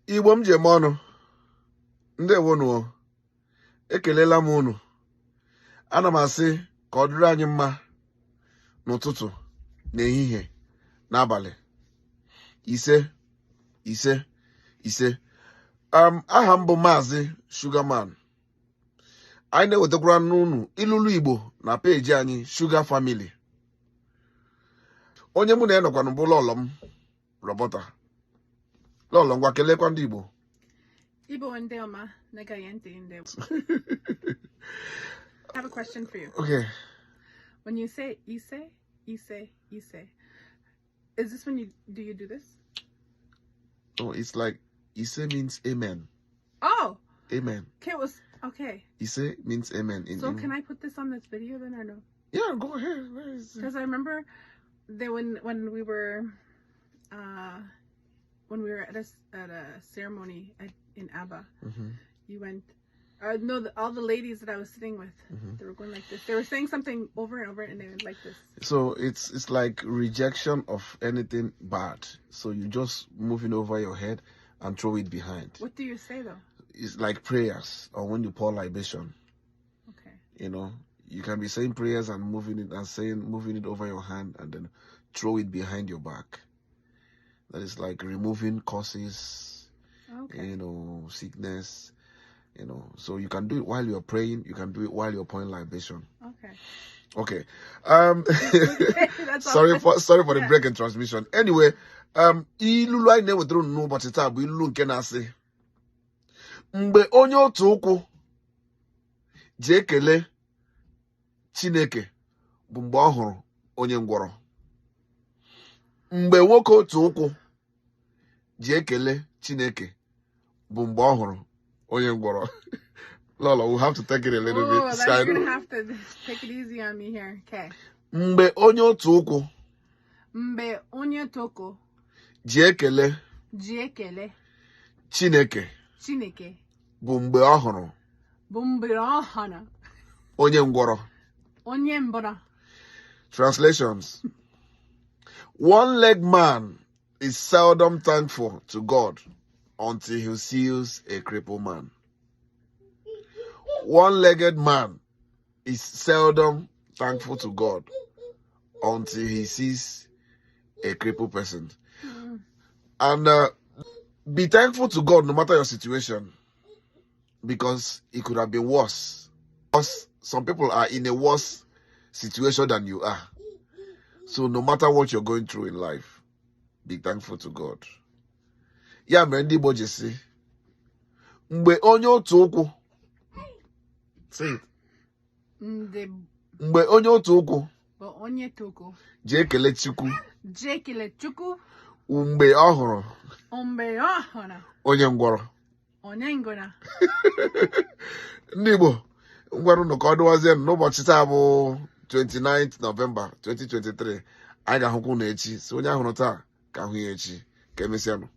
Igbo m jem ọnụ ndewonu ekelela m unu ana m asị ka ọ dịrị anyị mma n'ụtụtụ n'ehihie n'abalị ise aha m bụ Maazị Sugarman. Anyị na-ewetakwara n'unu ilulu Igbo na peji anyị Sugar Family. Onye mụ na ya nọkwa n'bụ lọlọ m Robota. Lọlọ ngwa kelekwa ndị Igbo. Igbo ndị ọma na-egayente ndị. I have a question for you. Okay. When you say ise, is this when you do this? Oh, it's like ise means amen. Oh. Amen. Okay. Ise means amen. So can I put this on this video then or no? Yeah, go ahead. Because I remember that when we were at a ceremony in Abba, you went. No, all the ladies that I was sitting with, they were going like this. They were saying something over and over, and they went like this. So it's like rejection of anything bad. So you just moving over your head and throw it behind. What do you say though? It's like prayers or when you pour libation. Okay. You know, you can be saying prayers and moving it over your hand and then throw it behind your back. That is like removing causes, you know, sickness, you know. So you can do it while you're praying. You can do it while you're pouring libation. Okay. Sorry for the break in transmission. Anyway, ilulu anyị na-ewetara n'ụbọchị taa bụ ilulu nke na-asị mgbe onye otu ukwu ji ekele Chineke bụ mgbe ọ hụrụ onye ngwọrọ. Mgbe nwoke otu ukwu ji ekele Chineke bụ mgbe ọ hụrụ onye ngwọrọ. Lola, we'll have to take it a little bit. You're going to have to take it easy on me here. Okay. Mgbe onye otu ukwu ji ekele Chineke bụ mgbe ọ hụrụ onye ngwọrọ. Translations. One-legged man is seldom thankful to God until he sees a crippled man. One-legged man is seldom thankful to God until he sees a crippled person. And be thankful to God no matter your situation, because it could have been worse. Some people are in a worse situation than you are. So no matter what you're going through in life, be thankful to God. Ya mere ndị Igbo ji sị mgbe onye otu ukwu mgbe onye otu ukwu ji ekele Chukwu mgbe ọ hụrụ onye ngwọrọ. Ndị Igbo ngwara unu ka ọ dịwazie n'ụbọchị taa bụ 29th November 2023. Anyị ga-ahụkwu unu echi. So onye ahụrụ taa ka ahụ ya echi. Ka emesịanụ.